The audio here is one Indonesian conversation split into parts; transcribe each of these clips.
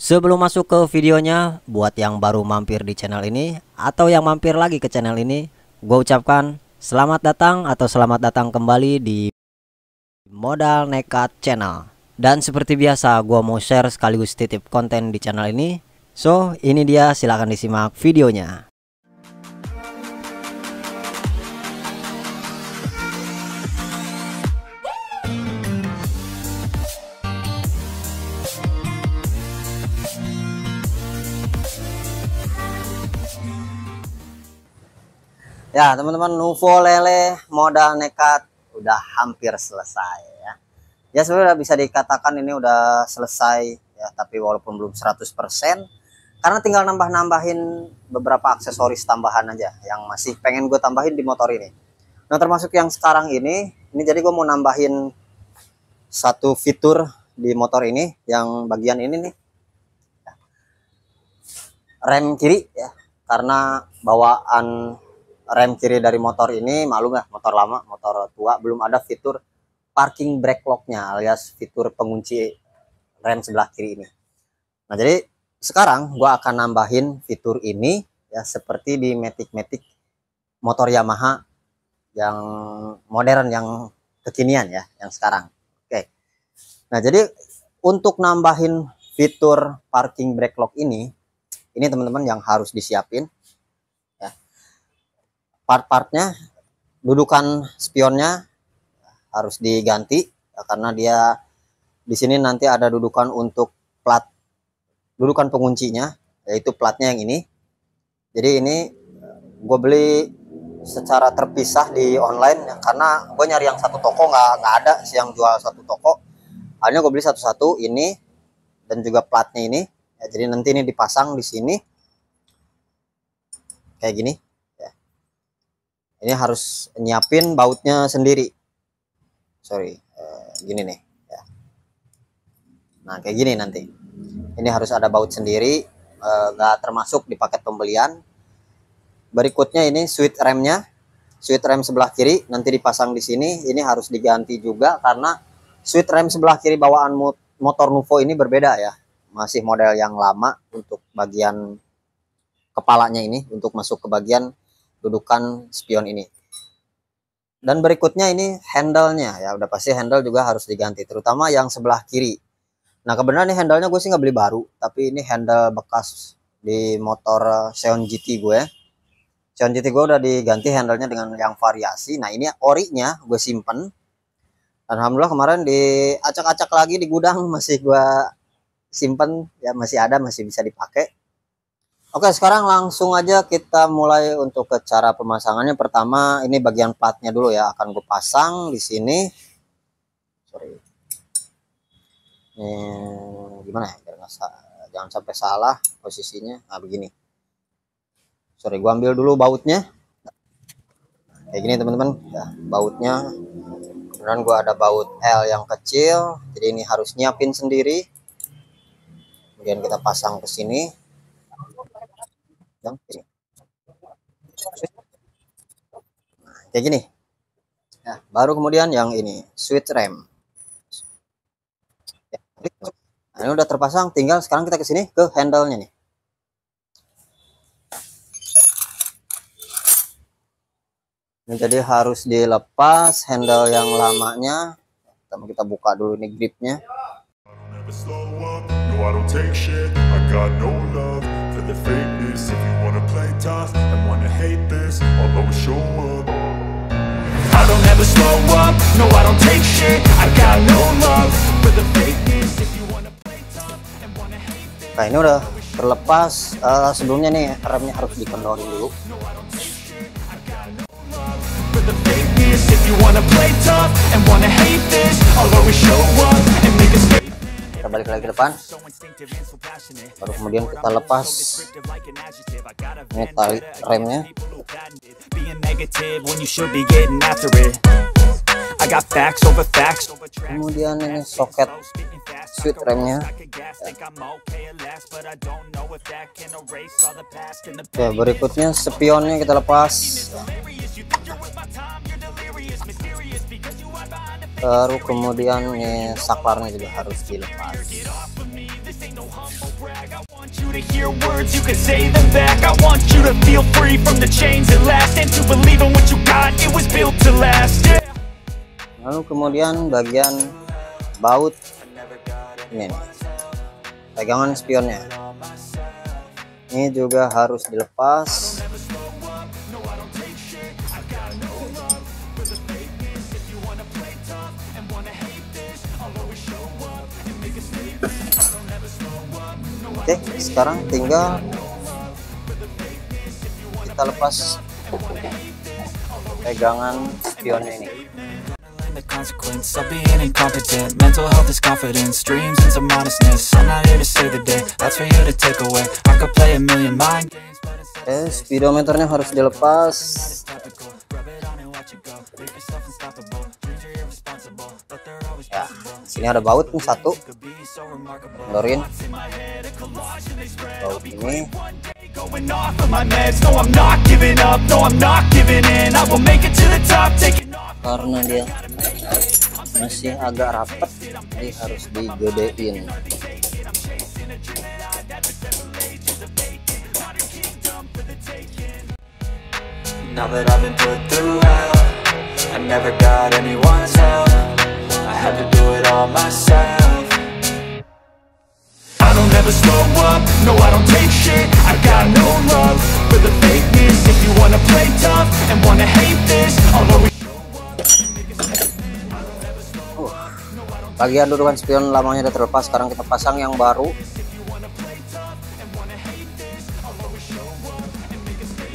Sebelum masuk ke videonya, buat yang baru mampir di channel ini atau yang mampir lagi ke channel ini, gue ucapkan selamat datang atau selamat datang kembali di Modal Nekat Channel. Dan seperti biasa, gue mau share sekaligus titip konten di channel ini. So, ini dia, silahkan disimak videonya. Ya teman-teman, Nuvo Lele Modal Nekat udah hampir selesai ya. Ya sebenarnya bisa dikatakan ini udah selesai ya, tapi walaupun belum 100% karena tinggal nambah-nambahin beberapa aksesoris tambahan aja yang masih pengen gue tambahin di motor ini. Nah termasuk yang sekarang ini jadi gue mau nambahin satu fitur di motor ini, yang bagian ini nih, rem kiri ya, karena bawaan rem kiri dari motor ini, maklum ya, motor lama, motor tua, belum ada fitur parking brake lock-nya alias fitur pengunci rem sebelah kiri ini. Nah jadi sekarang gua akan nambahin fitur ini ya, seperti di Matic motor Yamaha yang modern, yang kekinian ya, yang sekarang. Oke. Nah jadi untuk nambahin fitur parking brake lock ini teman-teman yang harus disiapin part-partnya, dudukan spionnya harus diganti ya, karena dia di sini nanti ada dudukan untuk plat, dudukan penguncinya, yaitu platnya yang ini. Jadi ini gue beli secara terpisah di online ya, karena gue nyari yang satu toko nggak ada sih yang jual satu toko. Akhirnya gue beli satu-satu ini dan juga platnya ini ya, jadi nanti ini dipasang di sini kayak gini. Ini harus nyiapin bautnya sendiri. Gini nih ya. Nah kayak gini nanti. Ini harus ada baut sendiri, nggak termasuk di paket pembelian. Berikutnya ini switch remnya, switch rem sebelah kiri nanti dipasang di sini. Ini harus diganti juga karena switch rem sebelah kiri bawaan motor Nuvo ini berbeda ya. Masih model yang lama untuk bagian kepalanya ini, untuk masuk ke bagian dudukan spion ini. Dan berikutnya ini handle-nya ya, udah pasti handle juga harus diganti, terutama yang sebelah kiri. Nah kebenaran ini handle-nya gue sih nggak beli baru, tapi ini handle bekas di motor Xeon GT gue. Xeon GT gue udah diganti handle-nya dengan yang variasi. Nah ini orinya gue simpen. Alhamdulillah kemarin diacak-acak lagi di gudang, masih gue simpen ya, masih ada, masih bisa dipakai. Oke, sekarang langsung aja kita mulai untuk ke cara pemasangannya. Pertama, ini bagian platnya dulu ya, akan gue pasang di sini. Ini gimana ya, biar jangan sampai salah posisinya. Nah, begini. Gue ambil dulu bautnya. Kayak gini teman-teman. Ya, bautnya. Kemudian gue ada baut L yang kecil, jadi ini harus nyiapin sendiri. Kemudian kita pasang ke sini. Nah, kayak gini ya, baru kemudian yang ini switch rem. Nah, ini udah terpasang, tinggal sekarang kita ke sini ke handle-nya nih. Ini jadi harus dilepas handle yang lamanya. Kita buka dulu nih gripnya. The fakeness, if you wanna play tough and wanna hate this, I'll always show up. I don't ever slow up, no I don't take shit. I got no love for the fakeness, if you wanna play tough and wanna hate this. Nah ini udah terlepas. Sebelumnya nih remnya harus dikendorin dulu. Kita balik lagi ke depan, baru kemudian kita lepas ini tali remnya. Kemudian ini soket switch remnya. Ya, berikutnya spionnya kita lepas. Baru kemudian nih saklarnya juga harus dilepas. to hear words, you can say them back. I want you to feel free from the chains at last, and to believe in what you got, it was built to last. Yeah. Lalu kemudian bagian baut ini nih, pegangan spionnya ini juga harus dilepas. Oke, sekarang tinggal kita lepas pegangan spionnya ini. The consequence of being incompetent. Mental health is confidence, dreams and some honestness. I'm not here to save the day, that's for you to take away. I could play a million mind games, but Speedometernya harus dilepas. Ya, sini ada baut nih satu. Kendorin baut ini. Karena dia masih agak rapat, jadi harus digedein. Now that I've been put through hell, I never got anyone's help. I had to do it all myself. I don't ever slow up, no I don't take shit. I got no love for the fakeness. If you wanna play tough and wanna hate this, I'll always. Bagian dudukan spion lamanya udah terlepas, sekarang kita pasang yang baru.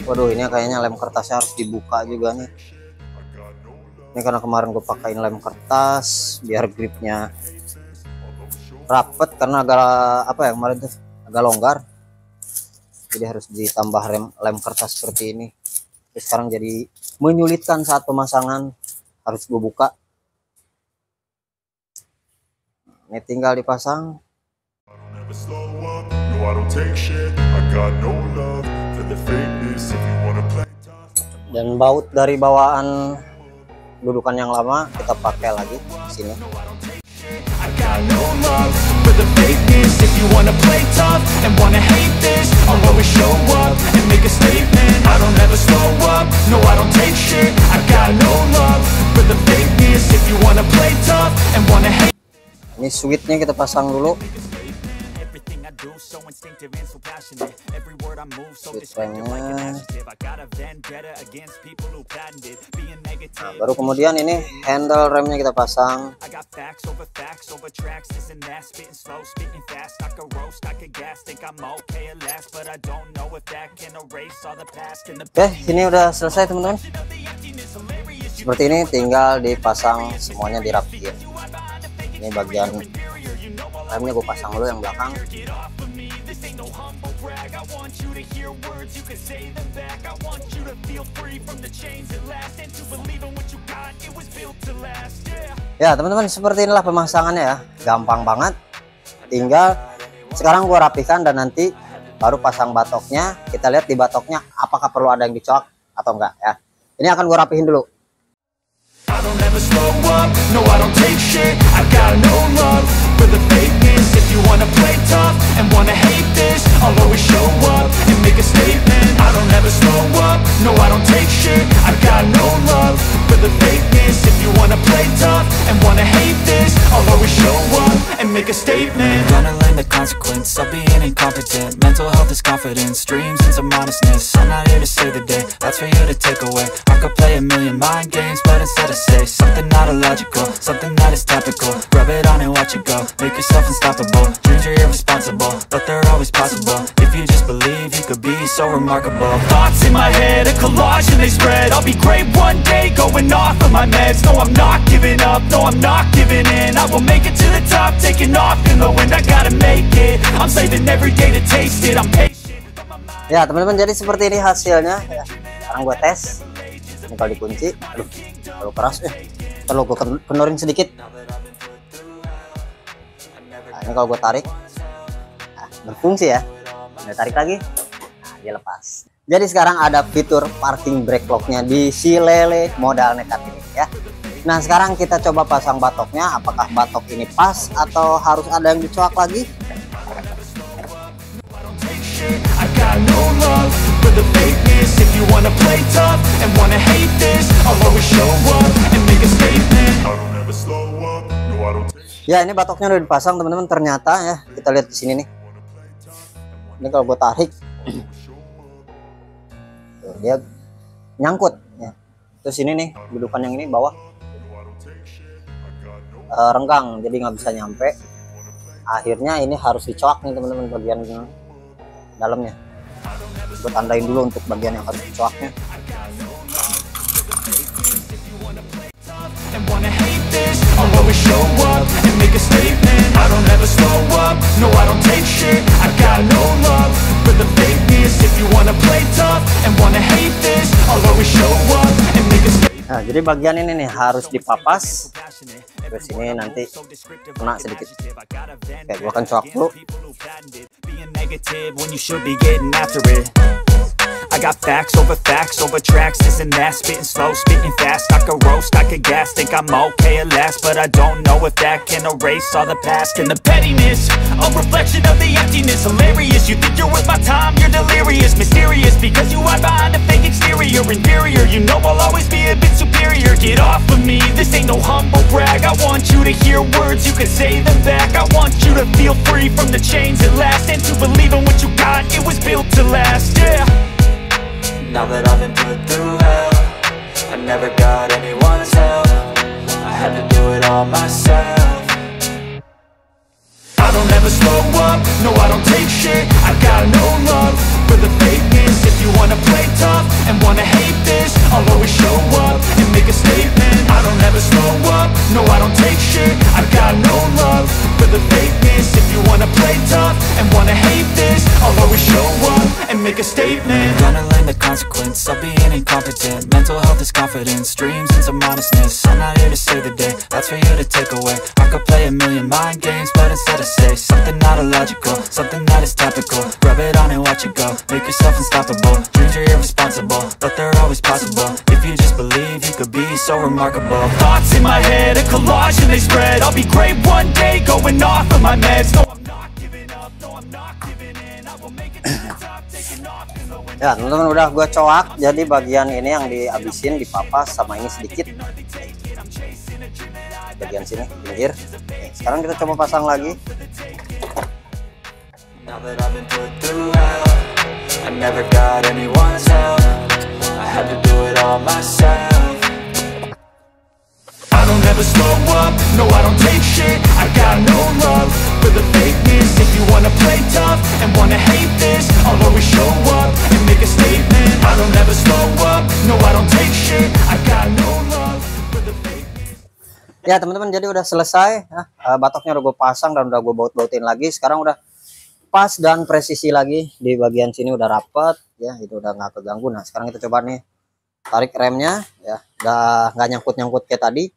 Waduh, ini kayaknya lem kertasnya harus dibuka juga nih. Ini karena kemarin gue pakai lem kertas biar gripnya rapet, karena agak apa ya kemarin tuh agak longgar, jadi harus ditambah lem kertas seperti ini. Terus sekarang jadi menyulitkan saat pemasangan, harus gue buka. Ini tinggal dipasang. Dan baut dari bawaan dudukan yang lama kita pakai lagi di sini. Ini switchnya kita pasang dulu. Switch remnya. Nah, baru kemudian ini handle remnya kita pasang. Oke, ini udah selesai teman-teman. Seperti ini, tinggal dipasang semuanya, dirapiin. Ini bagian remnya gue pasang dulu yang belakang. Ya teman-teman, seperti inilah pemasangannya ya, gampang banget. Tinggal sekarang gue rapikan dan nanti baru pasang batoknya. Kita lihat di batoknya apakah perlu ada yang dicolok atau enggak ya. Ini akan gue rapihin dulu. I don't ever slow up, no I don't take shit. I got no love for the fakeness. If you wanna play tough and wanna hate this, I'll always show up and make a statement. I don't ever slow up, no I don't take shit. I got no love for the fakeness. If you wanna play tough and wanna hate this, I'll always show up and make a statement. Gonna learn the consequence of being incompetent. Mental health is confidence, dreams and some honestness. I'm not here to save the day, that's for you to take away. I could play a million mind games, but instead of say something not illogical, something that is topical. Rub it on and watch it go. Make yourself unstoppable. Dreams are irresponsible, but they're always possible. If you just believe, you could be so remarkable. Thoughts in my head, a collage and they spread. I'll be great one day, going off of my meds. No, I'm not giving up, no, I'm not giving in. I will make it to the top, taking off in the wind. I gotta make it, I'm saving every day to taste it. I'm patient. Ya teman-teman, jadi seperti ini hasilnya ya. Sekarang gue tes. Ini kalau dikunci, aduh, terlalu keras ya. Terlalu gue kendorin sedikit. Nah, ini kalau gue tarik, nah, berfungsi ya. Nah, tarik lagi, nah, dia lepas. Jadi sekarang ada fitur parking brake lock-nya di si lele modal nekat ini ya. Nah sekarang kita coba pasang batoknya. Apakah batok ini pas atau harus ada yang dicoak lagi? shit. I got no love for the fakeness. If you wanna play tough and wanna hate this, I'll always show up and make a statement. I don't ever slow up, no I don't take. Ya, ini batoknya udah dipasang teman-teman. Ternyata ya, kita lihat di sini nih. Ini kalau gue tarik, tuh, dia nyangkut ya. Terus ini nih, dudukan yang ini bawah renggang, jadi nggak bisa nyampe. Akhirnya ini harus dicoak nih teman-teman bagian dalamnya. Gue tandain dulu untuk bagian yang harus dicoaknya. And wanna hate this, I'll always show up and make a statement. I don't ever slow up, no I don't take shit. I got no love for the fakeness. If you wanna play tough and wanna hate this, I'll always show up and make a statement. Nah, jadi bagian ini nih harus dipapas. Terus ini nanti kena sedikit. Oke, gua akan coak dulu. I got facts over tracks, this and that, spitting slow, spitting fast. I could roast, I could gas, think I'm okay at last, but I don't know if that can erase all the past. And the pettiness, a reflection of the emptiness. Hilarious, you think you're worth my time, you're delirious. Mysterious, because you hide behind a fake exterior. Inferior, you know I'll always be a bit superior. Get off of me, this ain't no humble brag. I want you to hear words, you can say them back. I want you to feel free from the chains at last, and to believe in what you got, it was built to last, yeah. Now that I've been put through hell, I never got anyone's help. I had to do it all myself. I don't ever slow up, no I don't take shit. I got no love for the fakeness. If you wanna play tough and wanna hate this, I'll always show up and make a statement. I don't ever slow up, no I don't take shit. I got no love for the fakeness. If you wanna play tough and wanna hate this, I'll always show up and make a statement. Gonna learn the consequence of being incompetent. Mental health is confidence, dreams and some honestness. I'm not here to save the day, that's for you to take away. I could play a million mind games, but instead I say something not illogical, something that is topical. Rub it on and watch it go, make yourself unstoppable. Dreams are irresponsible, but they're always possible. If you just believe, you could be so remarkable. Thoughts in my head, a collage and they spread. I'll be great one day, going off of my meds. No, I'm not giving up, no, I'm not giving in. I will make it to the top, taking off. Ya teman-teman, udah gue coak. Jadi bagian ini yang dihabisin, dipapas sama ini sedikit. Bagian sini, pinggir. Sekarang kita coba pasang lagi. Now that I've been put through hell, I never got anyone's help. I had to do it all myself. I don't ever slow up, no I don't take shit. I got no love for the fakeness. If you wanna play tough and wanna hate this, I'll always show up and make a statement. I don't ever slow up, no I don't take shit. I got no love for the fakeness. Ya teman-teman, jadi udah selesai ya. Batoknya udah gue pasang dan udah gue baut-bautin lagi. Sekarang udah pas dan presisi lagi. Di bagian sini udah rapet ya, itu udah nggak keganggu. Nah sekarang kita coba nih tarik remnya ya, udah nggak nyangkut-nyangkut kayak tadi.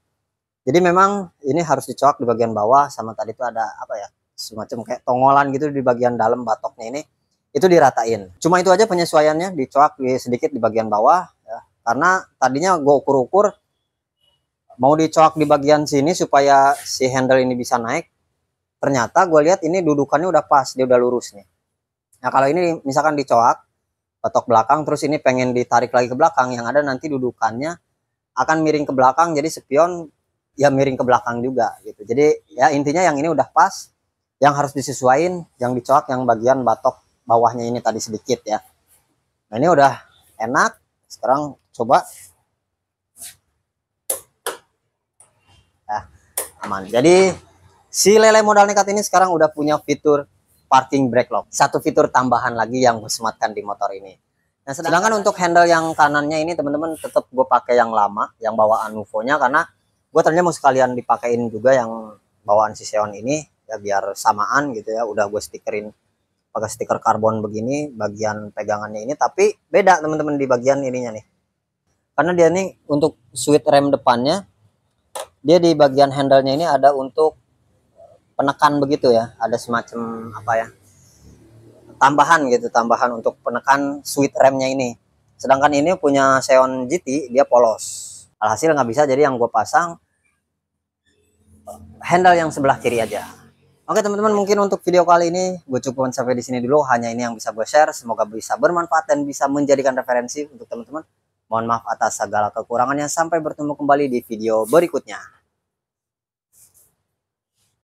Jadi memang ini harus dicoak di bagian bawah, sama tadi itu ada apa ya, semacam kayak tongolan gitu di bagian dalam batoknya ini, itu diratain. Cuma itu aja penyesuaiannya, dicoak sedikit di bagian bawah ya. Karena tadinya gue ukur-ukur mau dicoak di bagian sini supaya si handle ini bisa naik. Ternyata gue lihat ini dudukannya udah pas, dia udah lurus nih. Nah kalau ini misalkan dicoak batok belakang, terus ini pengen ditarik lagi ke belakang, yang ada nanti dudukannya akan miring ke belakang, jadi spion ya miring ke belakang juga gitu. Jadi ya intinya yang ini udah pas, yang harus disesuaikan yang dicoak yang bagian batok bawahnya ini tadi sedikit ya. Nah ini udah enak. Sekarang coba. Nah, aman. Jadi si lele modal nekat ini sekarang udah punya fitur parking brake lock. Satu fitur tambahan lagi yang gue sematkan di motor ini. Nah sedangkan untuk handle yang kanannya ini teman-teman tetap gue pakai yang lama, yang bawaan Nuvo-nya, karena gue ternyata mau sekalian dipakein juga yang bawaan si Xeon ini ya, biar samaan gitu ya. Udah gue stikerin pakai stiker karbon begini bagian pegangannya ini, tapi beda teman-teman di bagian ininya nih, karena dia nih untuk switch rem depannya, dia di bagian handle-nya ini ada untuk penekan begitu ya, ada semacam apa ya, tambahan gitu, tambahan untuk penekan switch remnya ini. Sedangkan ini punya Xeon GT dia polos, alhasil nggak bisa. Jadi yang gue pasang handle yang sebelah kiri aja. Oke teman-teman, mungkin untuk video kali ini gue cukupkan sampai di sini dulu. Hanya ini yang bisa gue share. Semoga bisa bermanfaat dan bisa menjadikan referensi untuk teman-teman. Mohon maaf atas segala kekurangannya. Sampai bertemu kembali di video berikutnya.